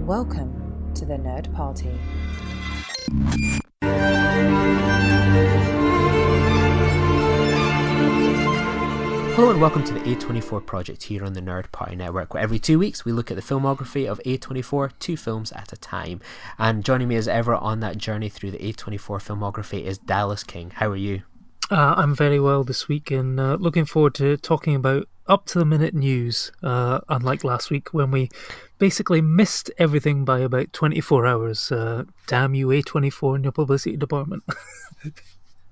Welcome to the Nerd Party. Hello and welcome to the A24 project here on the Nerd Party Network, where every 2 weeks we look at the filmography of A24, 2 films at a time. And joining me as ever on that journey through the A24 filmography is Dallas King. How are you? I'm very well this week and looking forward to talking about up-to-the-minute news, unlike last week when we basically missed everything by about 24 hours. Damn you, A24 and your publicity department.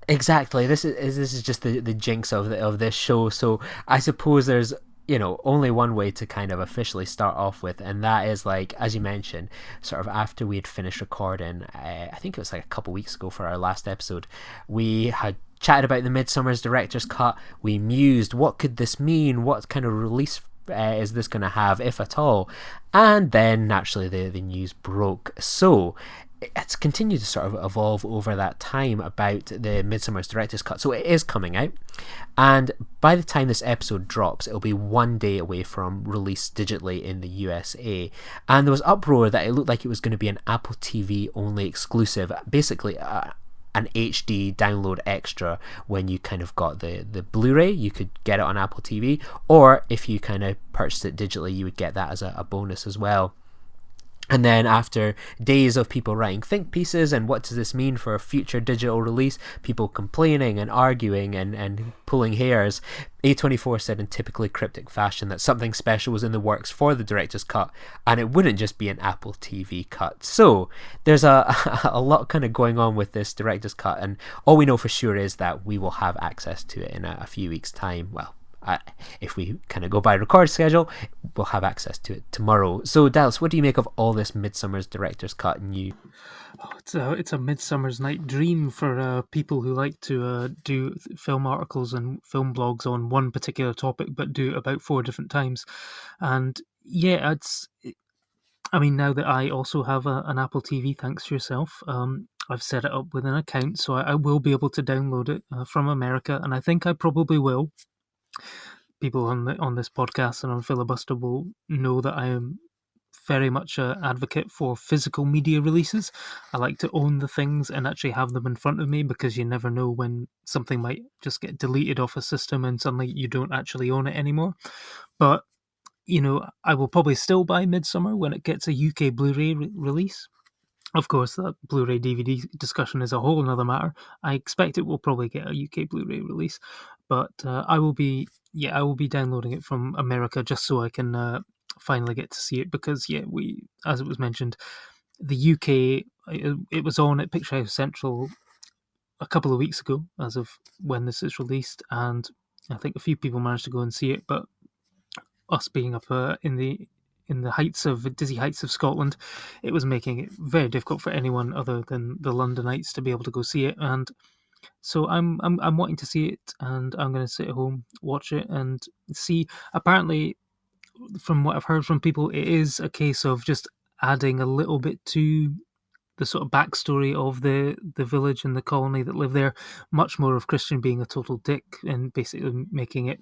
Exactly. This is just the jinx of this show. So I suppose there's only one way to kind of officially start off with, and that is, like, as you mentioned, sort of after we had finished recording, I think it was like a couple weeks ago for our last episode, we had chatted about the Midsommar's director's cut. We mused, what could this mean? What kind of release is this going to have, if at all? And then naturally the news broke. So it's continued to sort of evolve over that time about the Midsommar's director's cut. So it is coming out, and by the time this episode drops, it'll be 1 day away from release digitally in the USA. And there was uproar that it looked like it was going to be an Apple TV only exclusive, basically an HD download extra. When you kind of got the Blu-ray, you could get it on Apple TV, or if you kind of purchased it digitally, you would get that as a bonus as well. And then after days of people writing think pieces and what does this mean for a future digital release, people complaining and arguing and pulling hairs, A24 said in typically cryptic fashion that something special was in the works for the director's cut, and it wouldn't just be an Apple TV cut. So there's a lot kind of going on with this director's cut, and all we know for sure is that we will have access to it in a few weeks' time. Well, if we kind of go by record schedule, we'll have access to it tomorrow. So Dallas, what do you make of all this Midsommar's director's cut news? It's a Midsommar's night dream for people who like to do film articles and film blogs on one particular topic, but do it about 4 different times. And yeah, now that I also have an Apple TV, thanks to yourself, I've set it up with an account, so I will be able to download it from America, and I think I probably will. People on this podcast and on Filibuster will know that I am very much an advocate for physical media releases. I like to own the things and actually have them in front of me, because you never know when something might just get deleted off a system and suddenly you don't actually own it anymore. But, I will probably still buy Midsommar when it gets a UK Blu-ray release. Of course, that Blu-ray DVD discussion is a whole another matter. I expect it will probably get a UK Blu-ray release, but I will be downloading it from America just so I can finally get to see it, because as it was mentioned, the UK, it was on at Picture House Central a couple of weeks ago as of when this is released, and I think a few people managed to go and see it, but us being up in the dizzy heights of Scotland, it was making it very difficult for anyone other than the Londonites to be able to go see it. And so I'm wanting to see it, and I'm going to sit at home, watch it, and see. Apparently, from what I've heard from people, it is a case of just adding a little bit to the sort of backstory of the village and the colony that live there. Much more of Christian being a total dick and basically making it,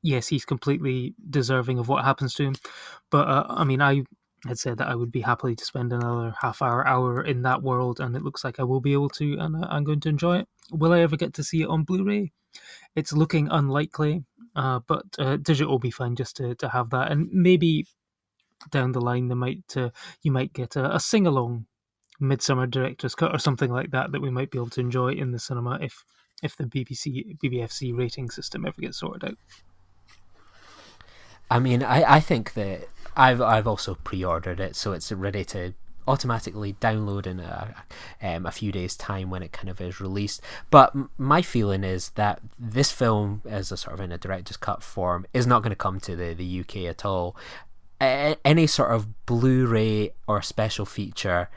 yes, he's completely deserving of what happens to him. But I had said that I would be happy to spend another hour in that world, and it looks like I will be able to, and I'm going to enjoy it. Will I ever get to see it on Blu-ray? It's looking unlikely, but digital will be fine just to have that, and maybe down the line you might get a sing-along Midsommar director's cut or something like that we might be able to enjoy in the cinema if the BBFC rating system ever gets sorted out. I think that I've also pre-ordered it, so it's ready to automatically download in a few days' time when it kind of is released. But my feeling is that this film, as a sort of in a director's cut form, is not going to come to the UK at all. Any sort of Blu-ray or special feature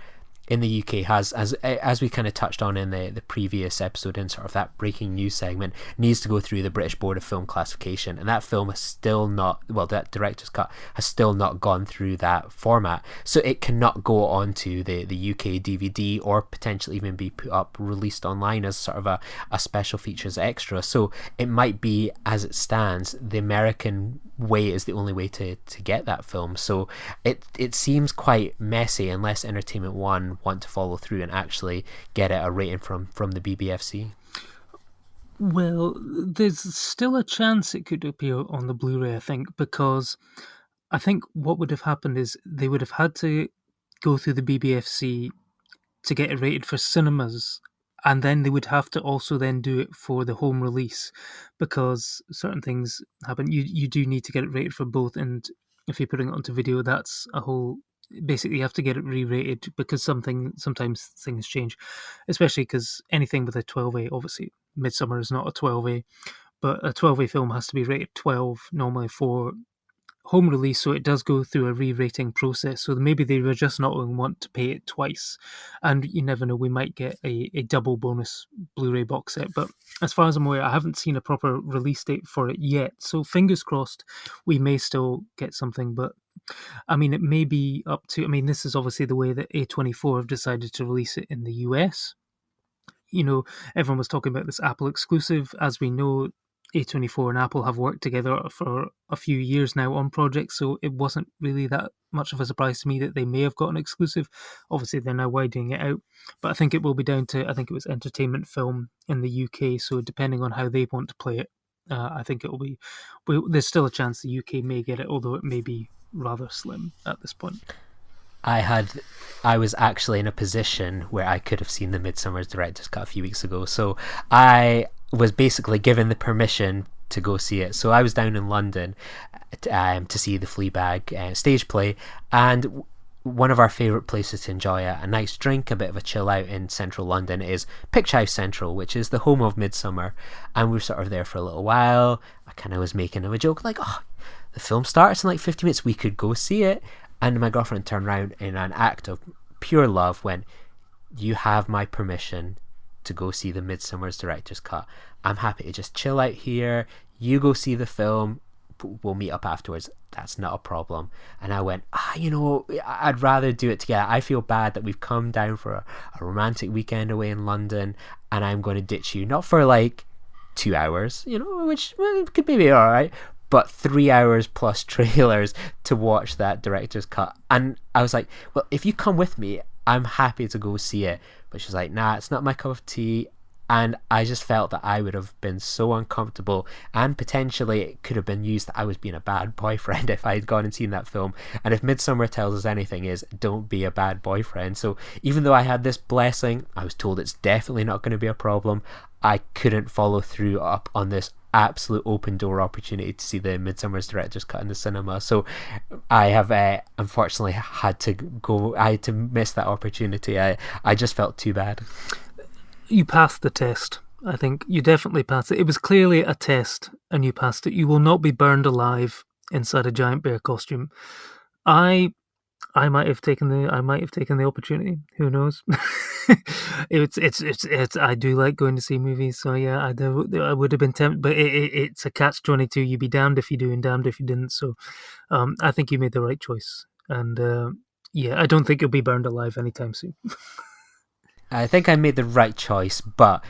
in the UK has, as we kind of touched on in the previous episode, in sort of that breaking news segment, needs to go through the British Board of Film Classification, and that film has still not, well, that director's cut has still not gone through that format, so it cannot go onto the UK DVD, or potentially even be put up, released online as sort of a special features extra. So it might be, as it stands, the American way is the only way to get that film. So it seems quite messy unless Entertainment One want to follow through and actually get it a rating from the BBFC. Well, there's still a chance it could appear on the Blu-ray, I think, because I think what would have happened is they would have had to go through the BBFC to get it rated for cinemas, and then they would have to also then do it for the home release, because certain things happen. You do need to get it rated for both, and if you're putting it onto video, that's a whole. Basically, you have to get it re-rated because sometimes things change, especially because anything with a 12A, obviously Midsommar is not a 12A, but a 12A film has to be rated 12 normally for home release, so it does go through a re-rating process. So maybe they were just not going to want to pay it twice, and you never know, we might get a double bonus Blu-ray box set. But as far as I'm aware, I haven't seen a proper release date for it yet, so fingers crossed we may still get something. But I mean, it may be up to, I mean, this is obviously the way that A24 have decided to release it in the US. You know, everyone was talking about this Apple exclusive. As we know, A24 and Apple have worked together for a few years now on projects, so it wasn't really that much of a surprise to me that they may have got an exclusive. Obviously, they're now widening it out, but I think it will be down to, I think it was Entertainment Film in the UK, so depending on how they want to play it, I think it will be, there's still a chance the UK may get it, although it may be rather slim at this point. I was actually in a position where I could have seen the Midsommar's director's cut a few weeks ago, so I was basically given the permission to go see it. So I was down in London to see the Fleabag stage play, and one of our favourite places to enjoy a nice drink, a bit of a chill out in central London is Picture House Central, which is the home of Midsommar, and we were sort of there for a little while. I kind of was making a joke like, oh, the film starts in like 50 minutes, we could go see it. And my girlfriend turned around in an act of pure love, went, you have my permission to go see the Midsommar's director's cut. I'm happy to just chill out here. You go see the film. We'll meet up afterwards. That's not a problem. And I went, you know, I'd rather do it together. I feel bad that we've come down for a romantic weekend away in London, and I'm going to ditch you, not for like 2 hours, you know, which could maybe be all right, but 3 hours plus trailers to watch that director's cut. And I was like, well, if you come with me, I'm happy to go see it. But she was like, nah, it's not my cup of tea. And I just felt that I would have been so uncomfortable, and potentially it could have been used that I was being a bad boyfriend if I had gone and seen that film. And if Midsommar tells us anything, is don't be a bad boyfriend. So even though I had this blessing, I was told it's definitely not going to be a problem, I couldn't follow through up on this absolute open door opportunity to see the Midsommar's director's cut in the cinema. So I have unfortunately had to go. I had to miss that opportunity. I just felt too bad. You passed the test. I think you definitely passed it. It was clearly a test, and you passed it. You will not be burned alive inside a giant bear costume. I might have taken the opportunity. Who knows? It's. I do like going to see movies, so yeah, I would have been tempted, but it's a catch-22. You'd be damned if you do and damned if you didn't. So, I think you made the right choice, and yeah, I don't think you'll be burned alive anytime soon. I think I made the right choice, but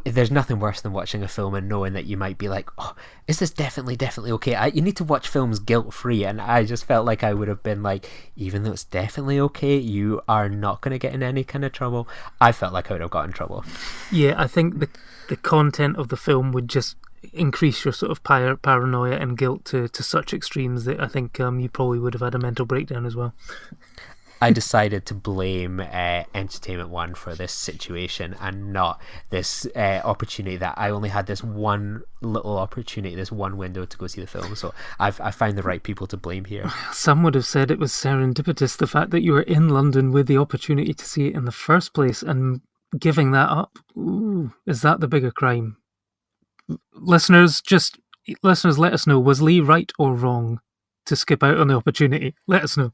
there's nothing worse than watching a film and knowing that you might be like, oh, is this definitely okay? You need to watch films guilt-free, and I just felt like I would have been like, even though it's definitely okay, you are not going to get in any kind of trouble. I felt like I would have got in trouble. Yeah, I think the content of the film would just increase your sort of paranoia and guilt to such extremes that I think you probably would have had a mental breakdown as well. I decided to blame Entertainment One for this situation and not this opportunity that I only had this one little opportunity, this one window to go see the film. So I found the right people to blame here. Some would have said it was serendipitous, the fact that you were in London with the opportunity to see it in the first place and giving that up. Ooh, is that the bigger crime? Listeners, let us know. Was Lee right or wrong to skip out on the opportunity? Let us know.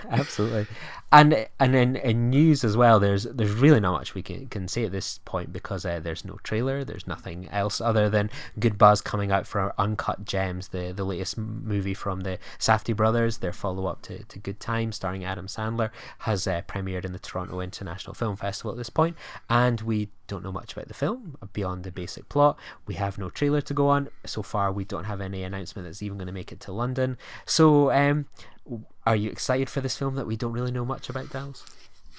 Absolutely, and in news as well. There's really not much we can say at this point because there's no trailer. There's nothing else other than good buzz coming out for Uncut Gems, the latest movie from the Safdie brothers. Their follow up to Good Time, starring Adam Sandler, has premiered in the Toronto International Film Festival at this point, and we don't know much about the film beyond the basic plot. We have no trailer to go on. So far, we don't have any announcement that's even going to make it to London. So, are you excited for this film that we don't really know much about, Dallas?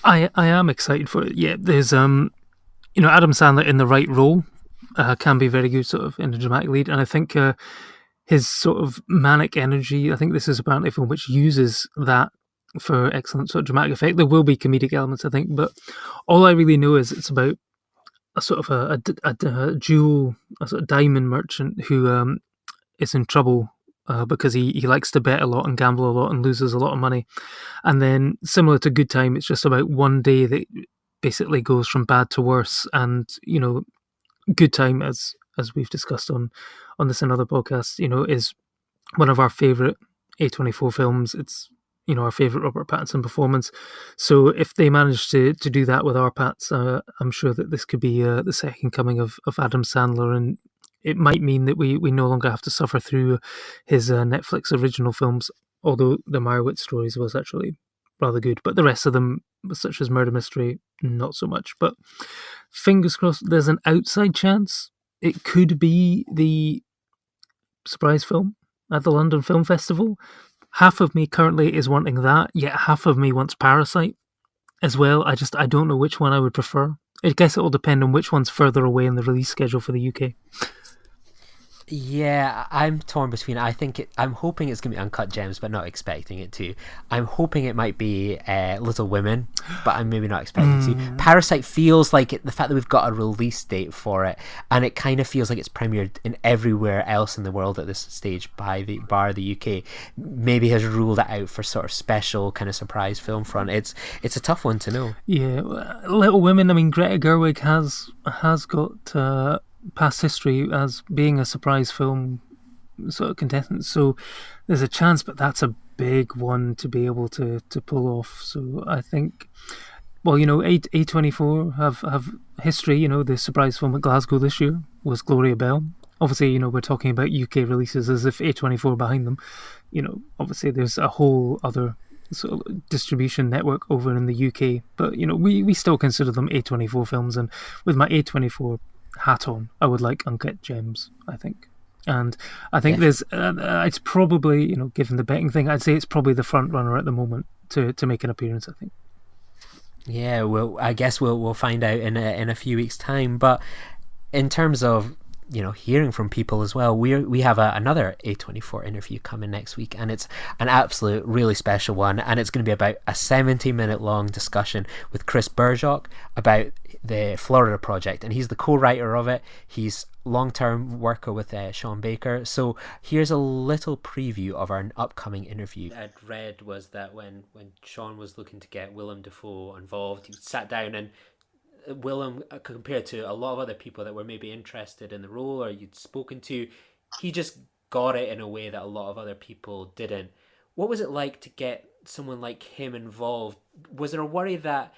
I am excited for it. Yeah, there's Adam Sandler in the right role can be very good, sort of in the dramatic lead, and I think his sort of manic energy. I think this is apparently a film which uses that for excellent sort of dramatic effect. There will be comedic elements, I think, but all I really know is it's about a sort of a jewel, a sort of diamond merchant who is in trouble because he likes to bet a lot and gamble a lot and loses a lot of money. And then, similar to Good Time, it's just about one day that basically goes from bad to worse. And Good Time, as we've discussed on this and other podcasts, is one of our favorite A24 films. It's our favorite Robert Pattinson performance. So if they manage to do that with our Pats, I'm sure that this could be the second coming of Adam Sandler, and it might mean that we no longer have to suffer through his Netflix original films. Although the Meyerowitz stories was actually rather good, but the rest of them, such as Murder Mystery, not so much. But fingers crossed, there's an outside chance it could be the surprise film at the London Film Festival. Half of me currently is wanting that, yet half of me wants Parasite as well. I don't know which one I would prefer. I guess it will depend on which one's further away in the release schedule for the UK. Yeah, I'm torn between. I'm hoping it's gonna be Uncut Gems, but not expecting it to. I'm hoping it might be Little Women, but I'm maybe not expecting to. Parasite feels like the fact that we've got a release date for it, and it kind of feels like it's premiered in everywhere else in the world at this stage by the UK. Maybe has ruled it out for sort of special kind of surprise film front. It's a tough one to know. Yeah, Little Women. I mean, Greta Gerwig has got past history as being a surprise film sort of contestant, so there's a chance, but that's a big one to be able to pull off. So I think, well, A24 have history. The surprise film at Glasgow this year was Gloria Bell. Obviously, we're talking about UK releases as if A24 behind them. Obviously there's a whole other sort of distribution network over in the UK, but we still consider them A24 films, and with my A24 hat on, I would like Uncut Gems, I think. And I think there's it's probably, given the betting thing, I'd say it's probably the front runner at the moment to make an appearance, I think. Yeah, well, I guess we'll find out in a few weeks' time. But in terms of hearing from people as well, we have another A24 interview coming next week, and it's an absolute really special one, and it's going to be about a 70-minute long discussion with Chris Bergoch about the Florida Project, and he's the co-writer of it. He's long-term worker with Sean Baker. So here's a little preview of our upcoming interview. I'd read was that when Sean was looking to get Willem Dafoe involved, he sat down, and Willem, compared to a lot of other people that were maybe interested in the role or you'd spoken to, he just got it in a way that a lot of other people didn't. What was it like to get someone like him involved? Was there a worry that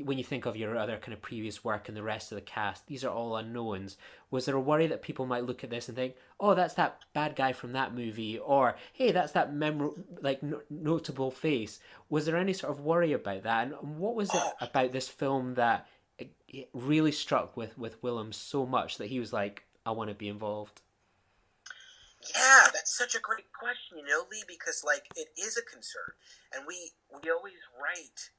when you think of your other kind of previous work and the rest of the cast, these are all unknowns, was there a worry that people might look at this and think, oh, that's that bad guy from that movie, or hey, that's that notable face? Was there any sort of worry about that? And what was it about this film that it really struck with Willem so much that he was like, I want to be involved? Yeah, that's such a great question, Lee, because it is a concern, and we always write.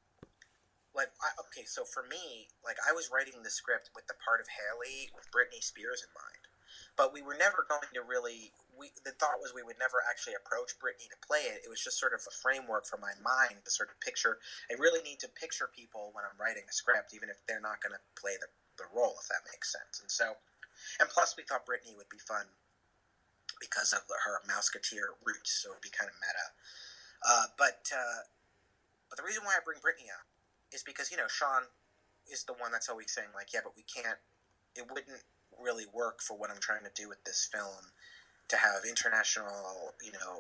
So for me, I was writing the script with the part of Haley with Britney Spears in mind, but we were never going to really. The thought was we would never actually approach Britney to play it. It was just sort of a framework for my mind to sort of picture. I really need to picture people when I'm writing a script, even if they're not going to play the role, if that makes sense. And plus we thought Britney would be fun because of her Mouseketeer roots, so it'd be kind of meta. But the reason why I bring Britney up is because, Sean is the one that's always saying, yeah, but we can't, it wouldn't really work for what I'm trying to do with this film to have international,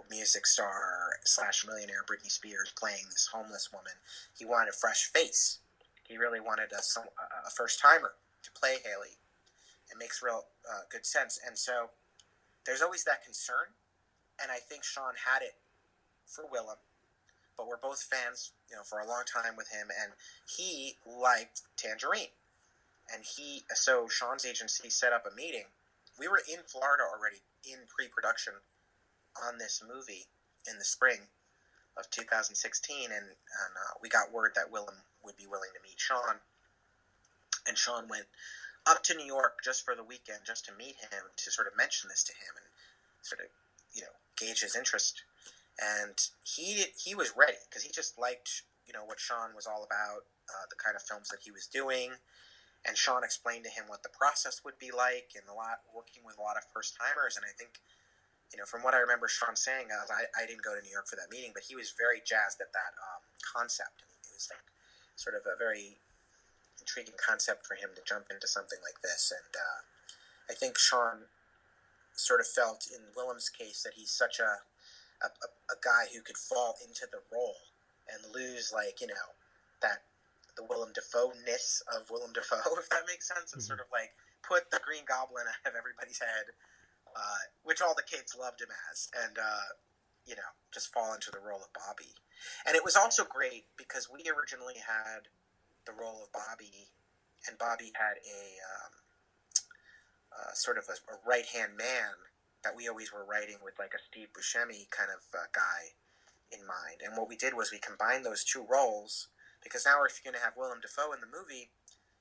music star slash millionaire Britney Spears playing this homeless woman. He wanted a fresh face. He really wanted a first timer to play Haley. It makes real good sense. And so there's always that concern. And I think Sean had it for Willem. But we're both fans, for a long time with him. And he liked Tangerine. And so Sean's agency set up a meeting. We were in Florida already in pre-production on this movie in the spring of 2016, and we got word that Willem would be willing to meet Sean. And Sean went up to New York just for the weekend, just to meet him, to sort of mention this to him and sort of, gauge his interest. And he was ready because he just liked, what Sean was all about, the kind of films that he was doing. And Sean explained to him what the process would be like, and working with a lot of first timers. And I think, from what I remember Sean saying, I didn't go to New York for that meeting, but he was very jazzed at that concept. It was like sort of a very intriguing concept for him to jump into something like this. And I think Sean sort of felt in Willem's case that he's such a guy who could fall into the role and lose, that the Willem Dafoe-ness of Willem Dafoe, if that makes sense, and sort of put the Green Goblin out of everybody's head, which all the kids loved him as, and just fall into the role of Bobby. And it was also great because we originally had the role of Bobby, and Bobby had a sort of a right-hand man that we always were writing with a Steve Buscemi kind of guy in mind. And what we did was we combined those two roles, because now if you're going to have Willem Dafoe in the movie,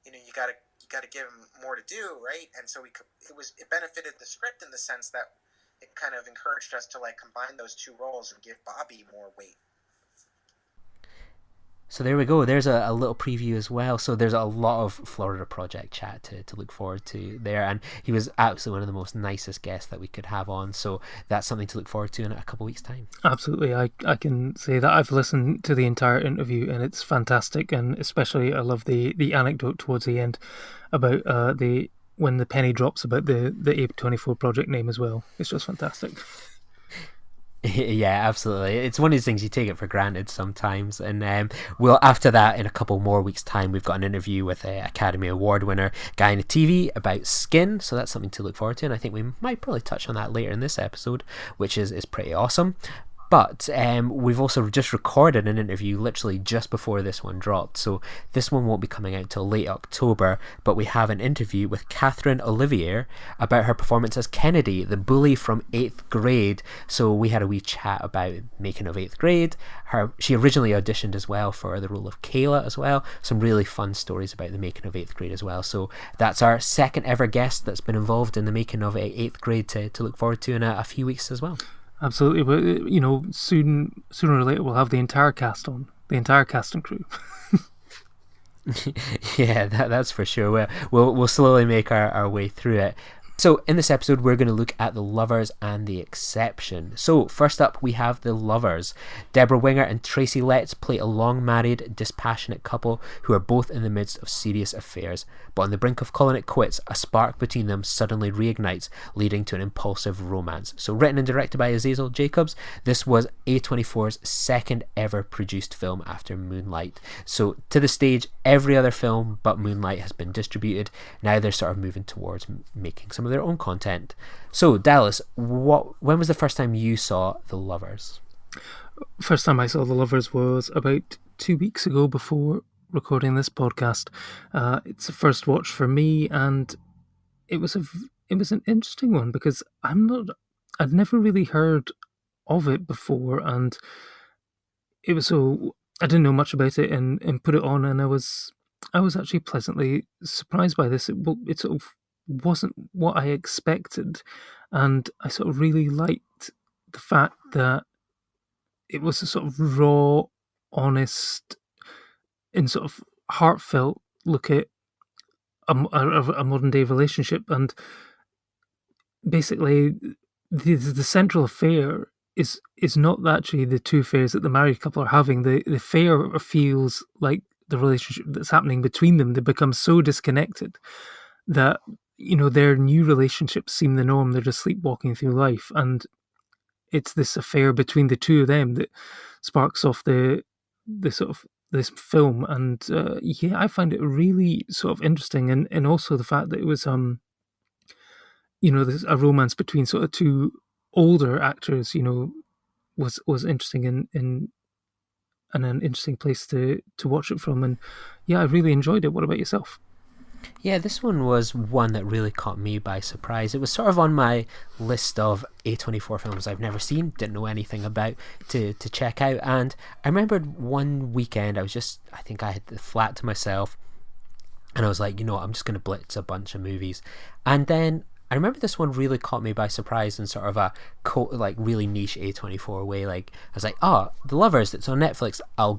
you gotta give him more to do, right? And so it benefited the script in the sense that it kind of encouraged us to combine those two roles and give Bobby more weight. So there we go. There's a little preview as well. So there's a lot of Florida Project chat to look forward to there. And he was absolutely one of the most nicest guests that we could have on. So that's something to look forward to in a couple of weeks' time. Absolutely. I can say that I've listened to the entire interview and it's fantastic. And especially I love the anecdote towards the end about when the penny drops about the A24 Project name as well. It's just fantastic. Yeah, absolutely. It's one of these things you take it for granted sometimes. And we'll, after that, in a couple more weeks' time, we've got an interview with an Academy Award winner, Guy in the TV, about Skin. So that's something to look forward to. And I think we might probably touch on that later in this episode, which is pretty awesome. But we've also just recorded an interview literally just before this one dropped. So this one won't be coming out till late October. But we have an interview with Catherine Olivier about her performance as Kennedy, the bully from 8th grade. So we had a wee chat about making of 8th grade. She originally auditioned as well for the role of Kayla as well. Some really fun stories about the making of 8th grade as well. So that's our second ever guest that's been involved in the making of 8th grade to look forward to in a few weeks as well. Absolutely, but sooner or later we'll have the entire cast and crew. Yeah, that's for sure. We'll slowly make our way through it. So in this episode, we're going to look at The Lovers and The Exception. So first up, we have The Lovers. Debra Winger and Tracy Letts play a long-married, dispassionate couple who are both in the midst of serious affairs. But on the brink of calling it quits, a spark between them suddenly reignites, leading to an impulsive romance. So written and directed by Azazel Jacobs, this was A24's second ever produced film after Moonlight. So to the stage, every other film but Moonlight has been distributed. Now they're sort of moving towards making some of their own content. So Dallas, when was the first time you saw The Lovers? First time I saw The Lovers was about 2 weeks ago before recording this podcast. It's a first watch for me, and it was an interesting one because I'd never really heard of it before, and I didn't know much about it and put it on, and I was actually pleasantly surprised by this. It sort of wasn't what I expected, and I sort of really liked the fact that it was a sort of raw, honest, and sort of heartfelt look at a modern day relationship. And basically, the central affair is not actually the two affairs that the married couple are having. The affair feels like the relationship that's happening between them. They become so disconnected that their new relationships seem the norm. They're just sleepwalking through life, and it's this affair between the two of them that sparks off the sort of this film. And I find it really sort of interesting, and also the fact that it was there's a romance between sort of two older actors, was interesting in and an interesting place to watch it from. And I really enjoyed it. What about yourself? Yeah, this one was one that really caught me by surprise. It was sort of on my list of A24 films I've never seen, didn't know anything about, to check out. And I remembered one weekend, I think I had the flat to myself, and I was like, I'm just going to blitz a bunch of movies. And then I remember this one really caught me by surprise in sort of a really niche A24 way. Like, I was like, The Lovers, it's on Netflix, I'll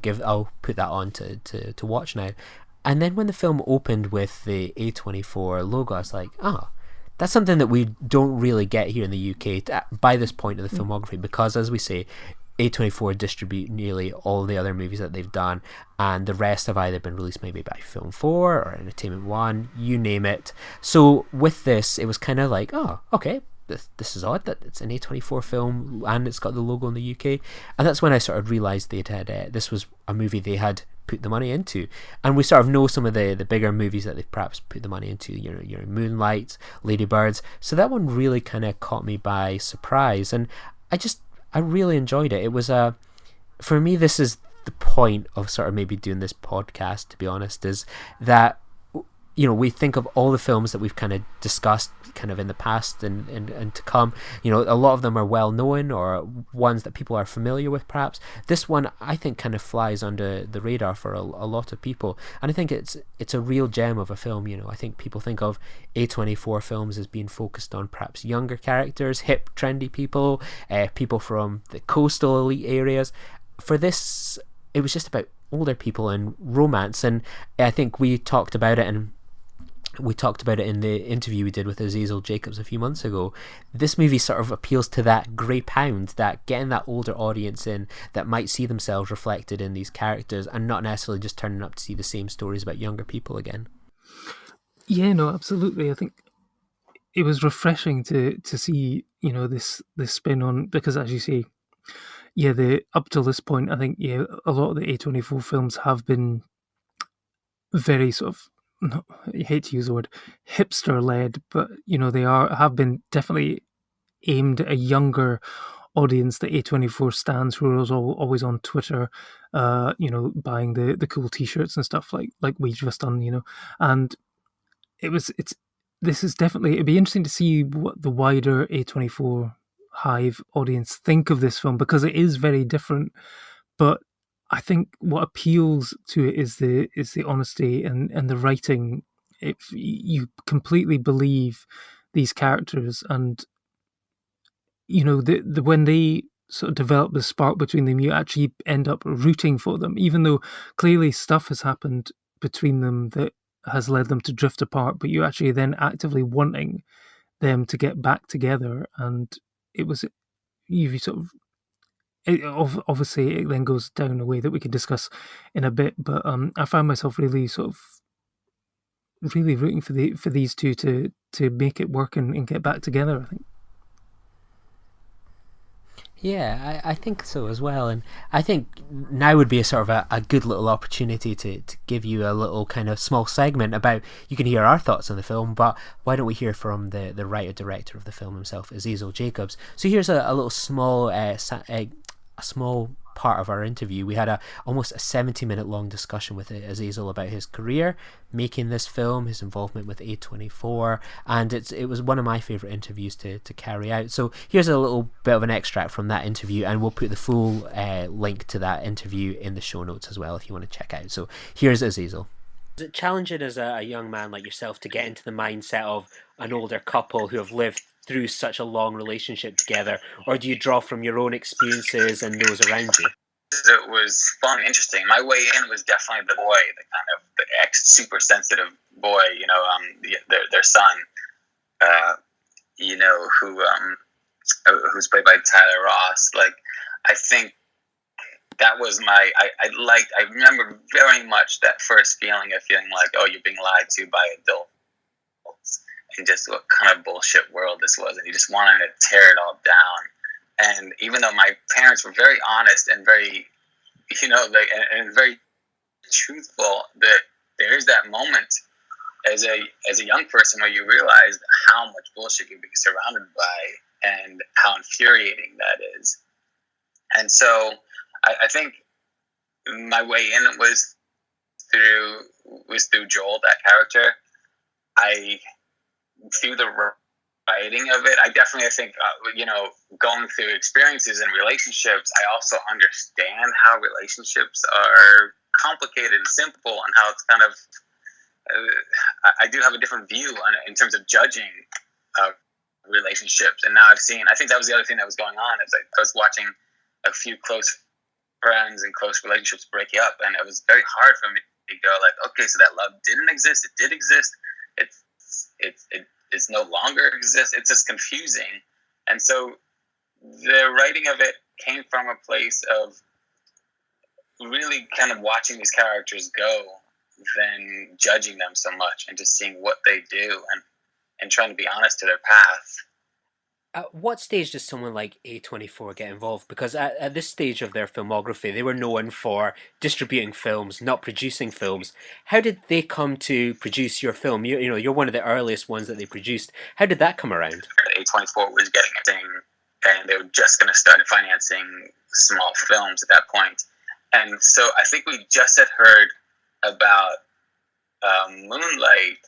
put that on to watch now. And then when the film opened with the A24 logo, I was like, that's something that we don't really get here in the UK by this point of the filmography, because, as we say, A24 distribute nearly all the other movies that they've done, and the rest have either been released maybe by Film 4 or Entertainment One, you name it. So with this, it was kind of like, okay, this is odd that it's an A24 film and it's got the logo in the UK. And that's when I sort of realised this was a movie they had put the money into. And we sort of know some of the bigger movies that they've perhaps put the money into, your Moonlight, Ladybirds. So that one really kind of caught me by surprise, and I really enjoyed it. It was for me, this is the point of sort of maybe doing this podcast, to be honest, is that we think of all the films that we've kind of discussed kind of in the past and to come. A lot of them are well known, or ones that people are familiar with perhaps. This one, I think, kind of flies under the radar for a lot of people, and I think it's a real gem of a film. I think people think of A24 films as being focused on perhaps younger characters, hip, trendy people, people from the coastal elite areas. For this, it was just about older people and romance, and I think we talked about it in the interview we did with Azazel Jacobs a few months ago. This movie sort of appeals to that grey pound, that getting that older audience in that might see themselves reflected in these characters and not necessarily just turning up to see the same stories about younger people again. Yeah, no, absolutely. I think it was refreshing to see, this spin on, because as you say, up till this point, I think, a lot of the A24 films have been very sort of, no, I hate to use the word hipster led, but they have been definitely aimed at a younger audience. The A24 stands who are always on Twitter, buying the cool T-shirts and stuff like we've just done, and this is definitely, it'd be interesting to see what the wider A24 Hive audience think of this film, because it is very different. But I think what appeals to it is the honesty and the writing. If you completely believe these characters, and the when they sort of develop the spark between them, you actually end up rooting for them, even though clearly stuff has happened between them that has led them to drift apart. But you're actually then actively wanting them to get back together, and it was you sort of. Obviously, it then goes down a way that we can discuss in a bit. But I found myself really really rooting for these two to make it work and get back together, I think. Yeah, I think so as well. And I think now would be a sort of a good little opportunity to give you a little kind of small segment about, you can hear our thoughts on the film, but why don't we hear from the writer-director of the film himself, Azazel Jacobs. So here's a little small a small part of our interview. We had almost a 70-minute long discussion with Azazel about his career making this film, his involvement with A24, and it was one of my favourite interviews to carry out. So here's a little bit of an extract from that interview, and we'll put the full link to that interview in the show notes as well if you want to check out. So here's Azazel. Is it challenging as a young man like yourself to get into the mindset of an older couple who have lived through such a long relationship together, or do you draw from your own experiences and those around you? It was fun and interesting. My way in was definitely the boy, the super sensitive boy, their son, who's played by Tyler Ross. Like, I think that was I remember very much that first feeling of feeling like, oh, you're being lied to by adults, and just what kind of bullshit world this was, and you just wanted to tear it all down. And even though my parents were very honest and very, and very truthful, that there is that moment as a young person where you realize how much bullshit you're being surrounded by and how infuriating that is. And so I think my way in was through Joel, that character. Through the writing of it, I definitely think, going through experiences and relationships, I also understand how relationships are complicated and simple, and how it's kind of, I do have a different view on it in terms of judging relationships. And now I think that was the other thing that was going on, is I was watching a few close friends and close relationships break up, and it was very hard for me to go like, okay, so that love didn't exist, it did exist, it's no longer exists. It's just confusing. And so the writing of it came from a place of really kind of watching these characters go than judging them so much, and just seeing what they do and trying to be honest to their path. At what stage does someone like A24 get involved? Because at this stage of their filmography, they were known for distributing films, not producing films. How did they come to produce your film? You're one of the earliest ones that they produced. How did that come around? A24 was getting a thing, and they were just going to start financing small films at that point. And so I think we just had heard about Moonlight.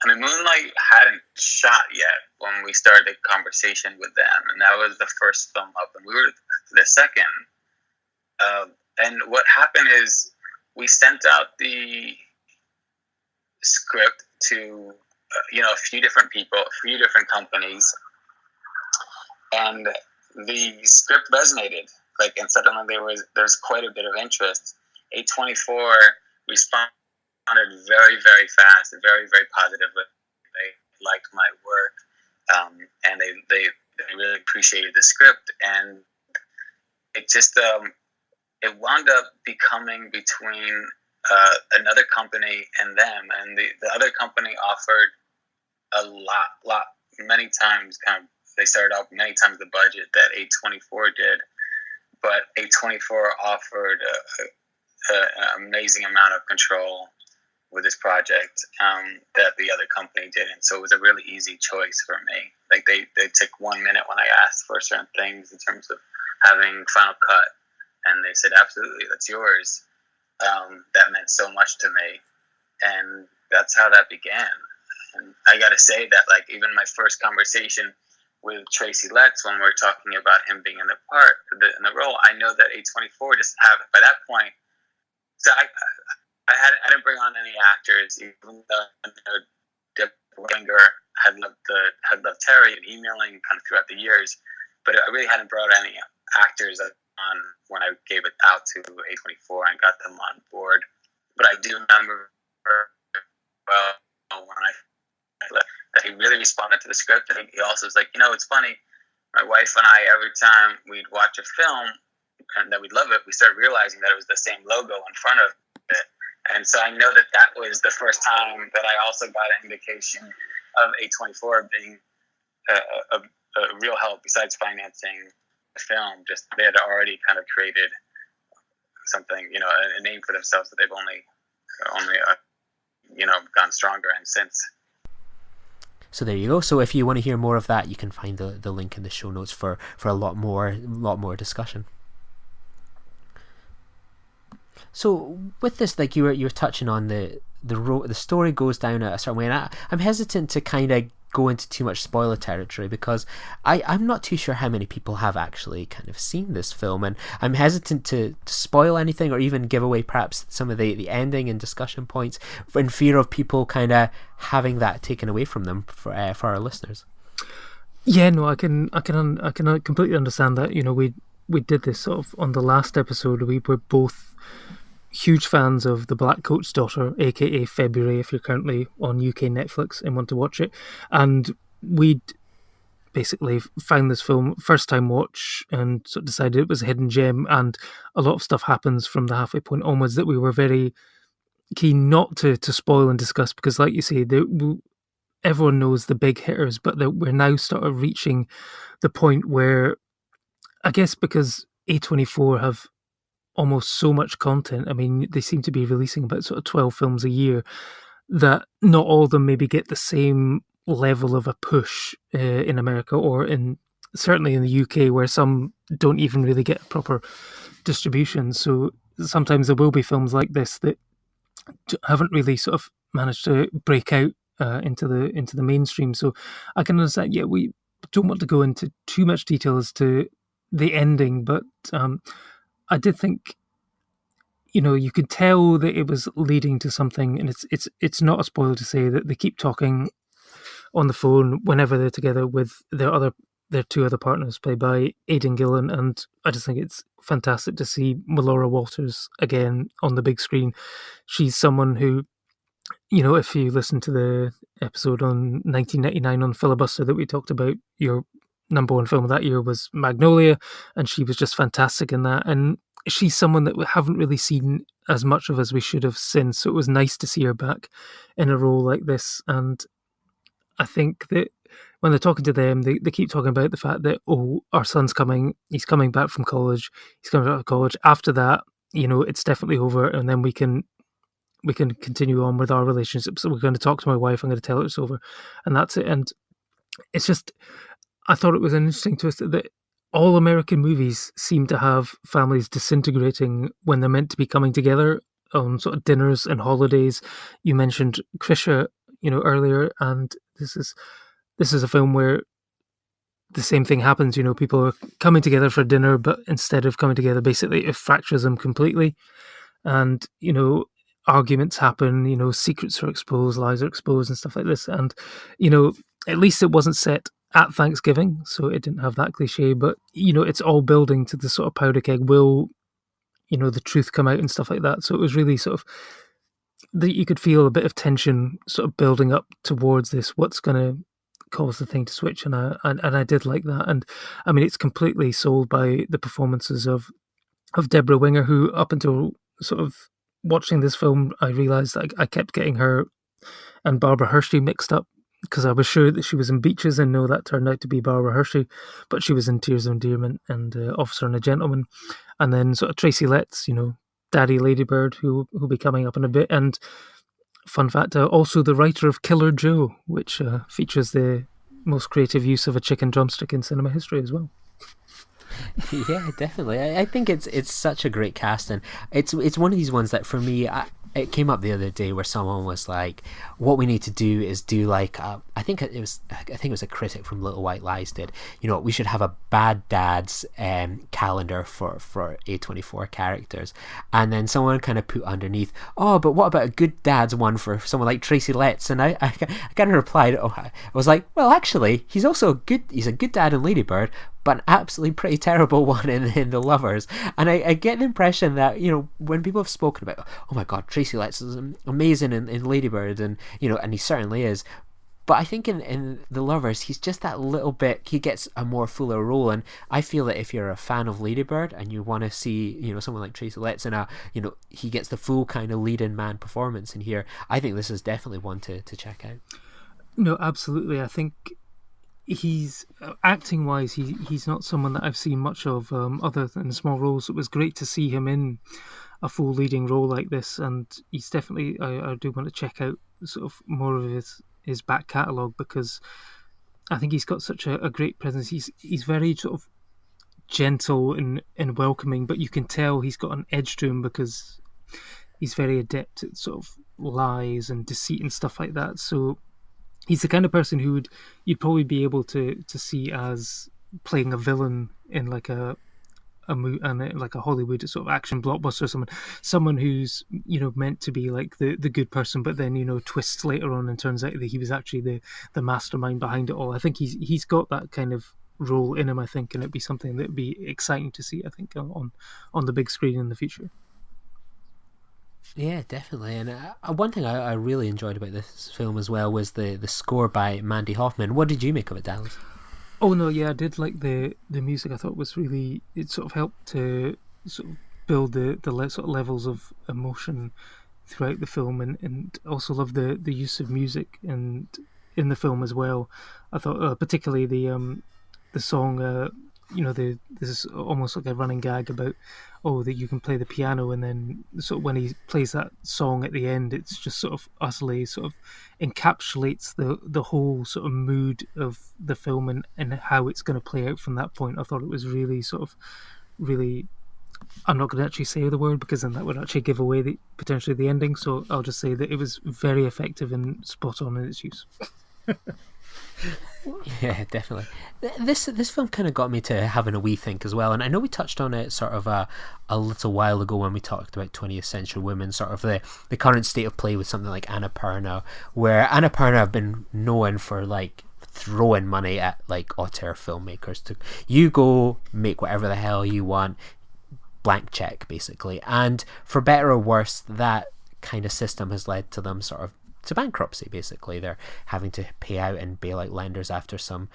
Moonlight hadn't shot yet when we started a conversation with them, and that was the first film up, and we were the second. And what happened is we sent out the script to a few different people, a few different companies, and the script resonated. And suddenly there's quite a bit of interest. A24 responded very, very fast, very, very positively. They liked my work, and they really appreciated the script, and it just it wound up becoming between another company and them, and the other company offered a lot, many times. They started out many times the budget that A24 did, but A24 offered an amazing amount of control with this project that the other company didn't. So it was a really easy choice for me. They took 1 minute when I asked for certain things in terms of having final cut, and they said, absolutely, that's yours. That meant so much to me, and that's how that began. And I gotta say that even my first conversation with Tracy Letts, when we're talking about him being in the part, in the role, I know that A24 just have by that point. So I didn't bring on any actors, even though Debra had loved Terry and emailing kind of throughout the years, but I really hadn't brought any actors on when I gave it out to A24 and got them on board. But I do remember that he really responded to the script, and he also was like, it's funny, my wife and I, every time we'd watch a film and that we'd love it, we started realizing that it was the same logo in front of it. And so I know that was the first time that I also got an indication of A24 being a real help besides financing the film. Just they had already kind of created something, a name for themselves that they've only gone stronger in since. So there you go. So if you want to hear more of that, you can find the link in the show notes for a lot more discussion. So with this, you were touching on the story goes down a certain way, and I'm hesitant to kind of go into too much spoiler territory, because I'm not too sure how many people have actually kind of seen this film, and I'm hesitant to spoil anything or even give away perhaps some of the ending and discussion points in fear of people kind of having that taken away from them for our listeners. Yeah, no, I can completely understand that. We did this sort of on the last episode. We were both huge fans of The Black Coat's Daughter, aka February, if you're currently on UK Netflix and want to watch it. And we'd basically found this film first time watch and sort of decided it was a hidden gem, and a lot of stuff happens from the halfway point onwards that we were very keen not to spoil and discuss, because like you say, everyone knows the big hitters, but we're now sort of reaching the point where I guess because A24 have almost so much content. I mean, they seem to be releasing about sort of 12 films a year, that not all of them maybe get the same level of a push in America, or certainly in the UK, where some don't even really get proper distribution. So sometimes there will be films like this that haven't really sort of managed to break out into the mainstream. So I can understand. Yeah, we don't want to go into too much detail as to the ending, but I did think, you could tell that it was leading to something, and it's not a spoiler to say that they keep talking on the phone whenever they're together with their two other partners, played by Aidan Gillen, and I just think it's fantastic to see Melora Walters again on the big screen. She's someone who, if you listen to the episode on 1999 on Filibuster that we talked about, your number one film of that year was Magnolia, and she was just fantastic in that. And she's someone that we haven't really seen as much of as we should have since, so it was nice to see her back in a role like this. And I think that when they're talking to them, they keep talking about the fact that, our son's coming, he's coming back from college, he's coming out of college. After that, it's definitely over, and then we can continue on with our relationship. So we're going to talk to my wife, I'm going to tell her it's over, and that's it. And it's just, I thought it was an interesting twist that all American movies seem to have families disintegrating when they're meant to be coming together on sort of dinners and holidays. You mentioned Krisha, earlier, and this is a film where the same thing happens. People are coming together for dinner, but instead of coming together, basically it fractures them completely. And, arguments happen, secrets are exposed, lies are exposed and stuff like this. And, at least it wasn't set at Thanksgiving, so it didn't have that cliche, but, it's all building to the sort of powder keg. Will, the truth come out and stuff like that? So it was really sort of, that you could feel a bit of tension sort of building up towards this, what's going to cause the thing to switch, and I did like that. And I mean, it's completely sold by the performances of Debra Winger, who up until sort of watching this film, I realised that I kept getting her and Barbara Hershey mixed up, because I was sure that she was in Beaches, and no, that turned out to be Barbara Hershey, but she was in Tears of Endearment and Officer and a Gentleman, and then sort of Tracy Letts, Daddy Ladybird, who will be coming up in a bit. And fun fact, also the writer of Killer Joe, which features the most creative use of a chicken drumstick in cinema history as well. Yeah, definitely. I think it's such a great cast, and it's one of these ones that for me, it came up the other day where someone was like, what we need to do is do like I think it was a critic from Little White Lies did, we should have a bad dads calendar for A24 characters, and then someone kind of put underneath, but what about a good dads one for someone like Tracy Letts? And I kind of replied, I was like, well, actually he's a good dad in Lady Bird, but an absolutely pretty terrible one in The Lovers. And I get the impression that, when people have spoken about, oh my god, Tracy Letts is amazing in Lady Bird, and and he certainly is, but I think in The Lovers he's just that little bit, he gets a more fuller role. And I feel that if you're a fan of Lady Bird and you want to see someone like Tracy Letts in he gets the full kind of lead-in man performance in here, I think this is definitely one to check out. No, absolutely. I think he's acting wise, he's not someone that I've seen much of other than small roles. It was great to see him in a full leading role like this, and he's definitely, I do want to check out sort of more of his back catalogue, because I think he's got such a great presence. He's very sort of gentle and welcoming, but you can tell he's got an edge to him because he's very adept at sort of lies and deceit and stuff like that. So he's the kind of person who you'd probably be able to see as playing a villain in like a Hollywood sort of action blockbuster, someone who's meant to be like the good person, but then twists later on and turns out that he was actually the mastermind behind it all. I think he's got that kind of role in him, I think, and it'd be something that'd be exciting to see, I think, on the big screen in the future. Yeah, definitely. And one thing I really enjoyed about this film as well was the score by Mandy Hoffman. What did you make of it, Dallas? Oh no, yeah, I did like the music. I thought was really, it sort of helped to sort of build the sort of levels of emotion throughout the film, and also love the use of music and in the film as well. I thought particularly the song this is almost like a running gag about, that you can play the piano, and then sort of when he plays that song at the end, it's just sort of utterly sort of encapsulates the whole sort of mood of the film and how it's going to play out from that point. I thought it was really sort of really. I'm not going to actually say the word because then that would actually give away potentially the ending. So I'll just say that it was very effective and spot on in its use. Yeah, definitely. This film kind of got me to having a wee think as well, and I know we touched on it sort of a little while ago when we talked about 20th century women, sort of the current state of play with something like Annapurna, where Annapurna have been known for like throwing money at like auteur filmmakers to you go make whatever the hell you want, blank check basically, and for better or worse that kind of system has led to them sort of to bankruptcy. Basically they're having to pay out and bail out lenders after some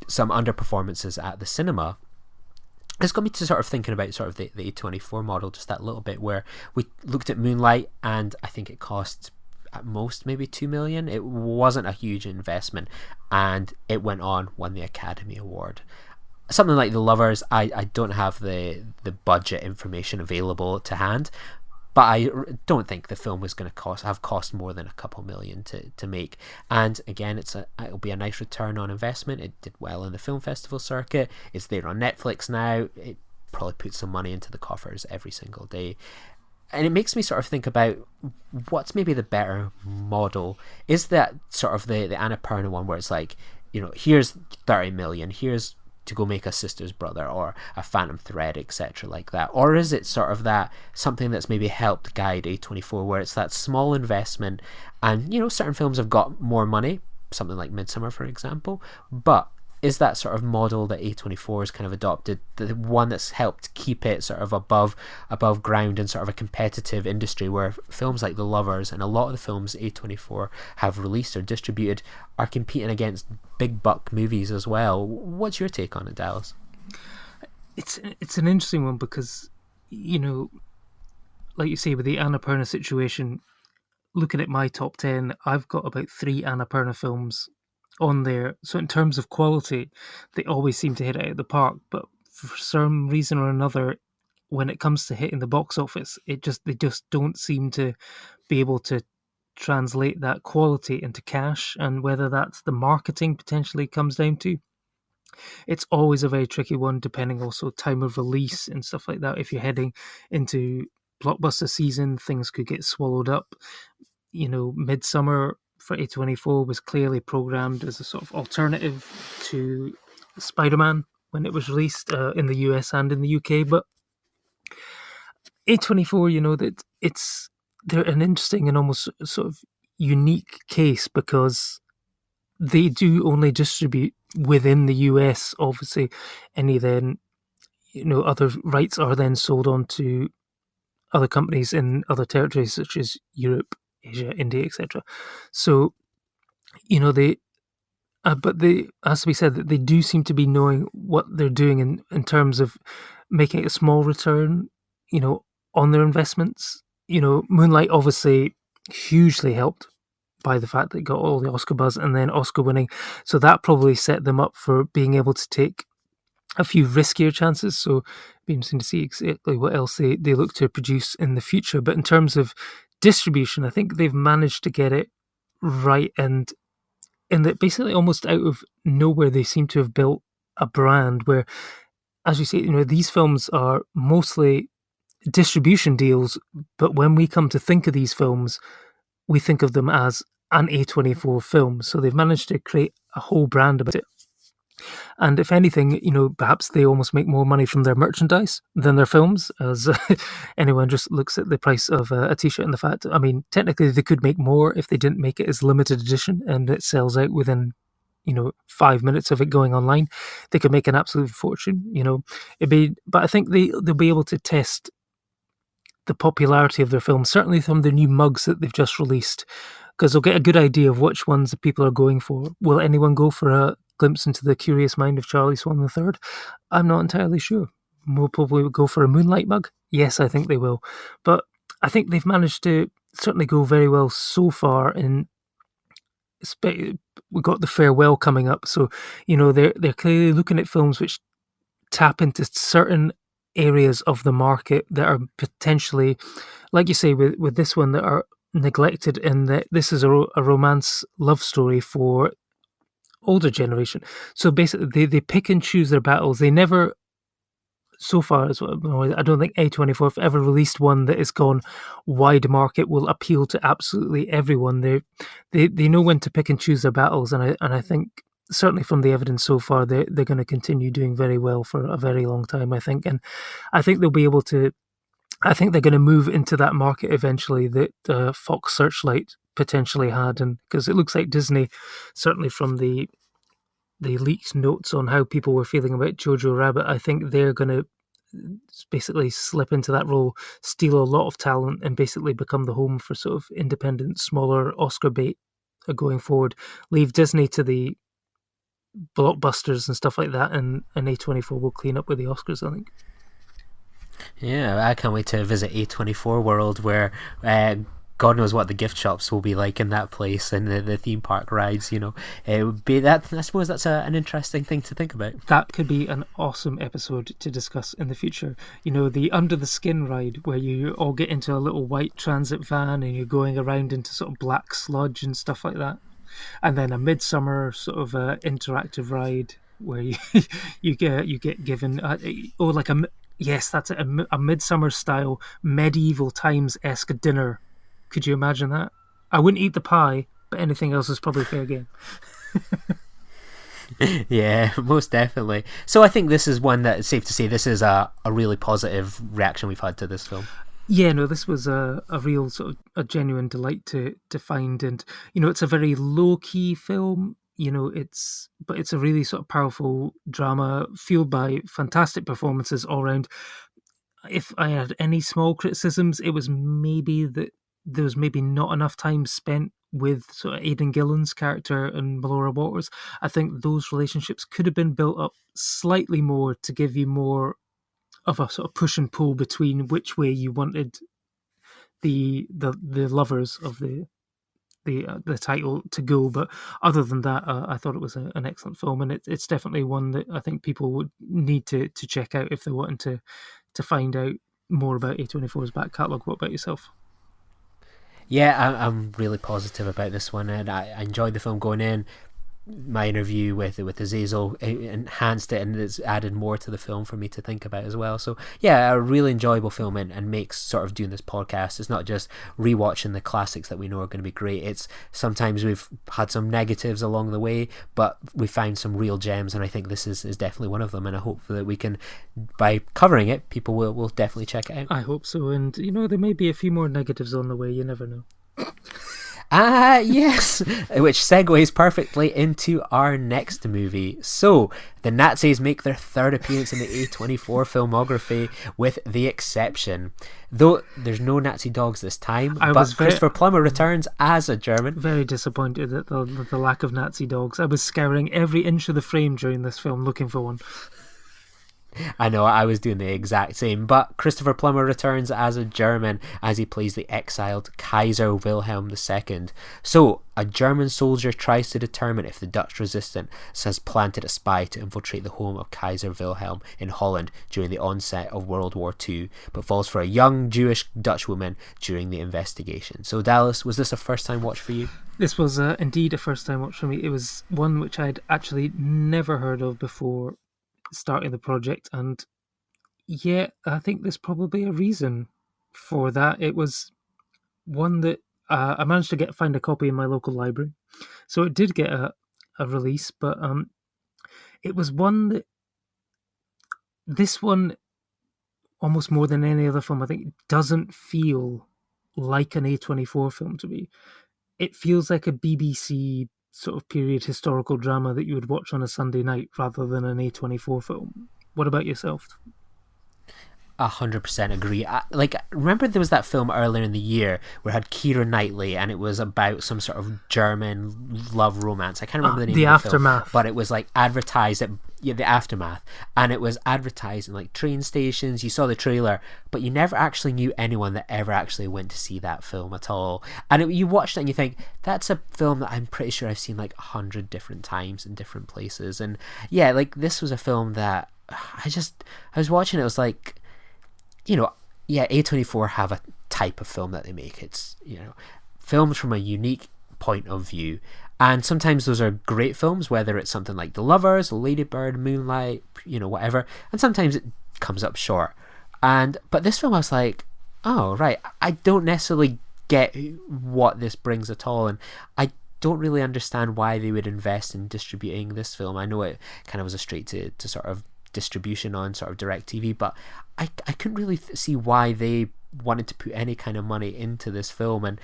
underperformances at the cinema. It's got me to sort of thinking about sort of the A24 model just that little bit, where we looked at Moonlight and I think it cost at most maybe 2 million. It wasn't a huge investment and it went on, won the Academy Award. Something like The Lovers, I don't have the budget information available to hand, but I don't think the film was going to have cost more than a couple million to make. And again, it'll be a nice return on investment. It did well in the film festival circuit. It's there on Netflix now. It probably puts some money into the coffers every single day. And it makes me sort of think about what's maybe the better model. Is that sort of the Annapurna one where it's like, here's 30 million, here's to go make a Sister's Brother or a Phantom Thread, etc. like that? Or is it sort of that something that's maybe helped guide A24 where it's that small investment and, certain films have got more money, something like Midsommar, for example, but is that sort of model that A24 has kind of adopted the one that's helped keep it sort of above ground in sort of a competitive industry where films like The Lovers and a lot of the films A24 have released or distributed are competing against big buck movies as well? What's your take on it, Dallas? It's an interesting one because, like you say, with the Annapurna situation, looking at my top 10, I've got about 3 Annapurna films on there. So in terms of quality, they always seem to hit it out of the park. But for some reason or another, when it comes to hitting the box office, they just don't seem to be able to translate that quality into cash. And whether that's the marketing potentially comes down to, it's always a very tricky one, depending also time of release and stuff like that. If you're heading into blockbuster season, things could get swallowed up. Midsommar for A24 was clearly programmed as a sort of alternative to Spider-Man when it was released in the US and in the UK. But A24, that they're an interesting and almost sort of unique case because they do only distribute within the US. Obviously, any then other rights are then sold on to other companies in other territories such as Europe, Asia, India, etc. So, but they, has to be said that they do seem to be knowing what they're doing in terms of making a small return, on their investments. Moonlight obviously hugely helped by the fact that it got all the Oscar buzz and then Oscar winning. So that probably set them up for being able to take a few riskier chances. So it'd be interesting to see exactly what else they look to produce in the future. But in terms of distribution, I think they've managed to get it right, and that basically almost out of nowhere they seem to have built a brand where, as you say, these films are mostly distribution deals, but when we come to think of these films, we think of them as an A24 film. So they've managed to create a whole brand about it. And if anything, perhaps they almost make more money from their merchandise than their films, as anyone just looks at the price of a t-shirt and the fact, technically they could make more if they didn't make it as limited edition and it sells out within, 5 minutes of it going online. They could make an absolute fortune, but I think they'll be able to test the popularity of their films, certainly from the new mugs that they've just released, because they'll get a good idea of which ones the people are going for. Will anyone go for a glimpse into the curious mind of Charlie Swan III? I'm not entirely sure. We'll probably go for a Moonlight mug. Yes, I think they will. But I think they've managed to certainly go very well so far in we got The Farewell coming up, so they're clearly looking at films which tap into certain areas of the market that are potentially, like you say, with this one, that are neglected, in that this is a romance love story for older generation. So basically, they pick and choose their battles. They never, so far as well, I don't think A24 have ever released one that has gone wide market, will appeal to absolutely everyone. They know when to pick and choose their battles, and I think certainly from the evidence so far, they're going to continue doing very well for a very long time, I think. And I think they'll be able to. I think they're going to move into that market eventually that Fox Searchlight potentially had, and because it looks like Disney, certainly from the leaked notes on how people were feeling about Jojo Rabbit, I think they're going to basically slip into that role, steal a lot of talent, and basically become the home for sort of independent, smaller Oscar bait going forward. Leave Disney to the blockbusters and stuff like that, and A24 will clean up with the Oscars, I think. Yeah, I can't wait to visit A24 World, where God knows what the gift shops will be like in that place, and the theme park rides. It would be that. I suppose that's an interesting thing to think about. That could be an awesome episode to discuss in the future. The Under the Skin ride, where you all get into a little white transit van and you're going around into sort of black sludge and stuff like that. And then a Midsommar sort of interactive ride where you get given yes, that's it, a Midsommar style medieval times-esque dinner. Could you imagine that? I wouldn't eat the pie, but anything else is probably fair game. Yeah, most definitely. So I think this is one that it's safe to say this is a really positive reaction we've had to this film. Yeah, no, this was a real sort of a genuine delight to find, and it's a very low key film. It's a really sort of powerful drama fueled by fantastic performances all around. If I had any small criticisms, it was maybe that there was maybe not enough time spent with sort of Aidan Gillen's character and Melora Waters. I think those relationships could have been built up slightly more to give you more of a sort of push and pull between which way you wanted the lovers of the title to go. But other than that, I thought it was an excellent film, and it's definitely one that I think people would need to check out if they're wanting to find out more about A24's back catalogue. What about yourself? Yeah, I'm really positive about this one, and I enjoyed the film going in. My interview with Azazel enhanced it, and it's added more to the film for me to think about as well. So yeah, a really enjoyable film, and makes sort of doing this podcast, it's not just rewatching the classics that we know are going to be great. It's sometimes we've had some negatives along the way, but we found some real gems, and I think this is definitely one of them, and I hope that we can, by covering it, people will definitely check it out. I hope so, and there may be a few more negatives on the way, you never know. Yes, which segues perfectly into our next movie. So, the Nazis make their third appearance in the A24 filmography, with The Exception. Though there's no Nazi dogs this time, but Christopher Plummer returns as a German. Very disappointed at the lack of Nazi dogs. I was scouring every inch of the frame during this film looking for one. I know, I was doing the exact same, but Christopher Plummer returns as a German as he plays the exiled Kaiser Wilhelm II. So, a German soldier tries to determine if the Dutch resistance has planted a spy to infiltrate the home of Kaiser Wilhelm in Holland during the onset of World War II, but falls for a young Jewish Dutch woman during the investigation. So, Dallas, was this a first-time watch for you? This was indeed a first-time watch for me. It was one which I'd actually never heard of before starting the project, and yeah, I think there's probably a reason for that. It was one that I managed to find a copy in my local library, so it did get a release, but it was one that, this one, almost more than any other film, I think, doesn't feel like an A24 film to me. It feels like a BBC sort of period historical drama that you would watch on a Sunday night rather than an A24 film. What about yourself? 100% agree. Remember there was that film earlier in the year where it had Keira Knightley, and it was about some sort of German love romance. I can't remember the name of the Aftermath film, but it was like advertised at the aftermath, and it was advertised in like train stations. You saw the trailer, but you never actually knew anyone that ever actually went to see that film at all. And you watched it and you think, that's a film that I'm pretty sure I've seen like 100 different times in different places. And yeah, like this was a film that I was watching it, was like, A24 have a type of film that they make. It's, films from a unique point of view, and sometimes those are great films, whether it's something like The Lovers, Lady Bird, Moonlight, whatever, and sometimes it comes up short. But this film, I was like, oh right, I don't necessarily get what this brings at all, and I don't really understand why they would invest in distributing this film. I know it kind of was a straight to sort of distribution on sort of DirecTV, but I couldn't really see why they wanted to put any kind of money into this film. And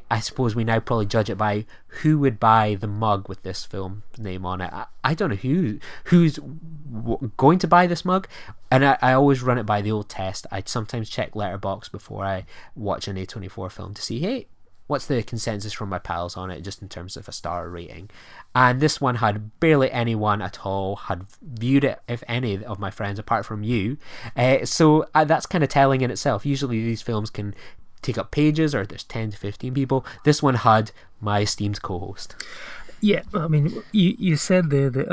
I suppose we now probably judge it by who would buy the mug with this film name on it. I don't know who's going to buy this mug, and I always run it by the old test. I sometimes check Letterboxd before I watch an A24 film to see, hey, what's the consensus from my pals on it, just in terms of a star rating. And this one had barely anyone at all had viewed it, if any of my friends, apart from you. So that's kind of telling in itself. Usually these films can take up pages, or there's 10 to 15 people. This one had my esteemed co-host. Yeah, I mean, you said there that,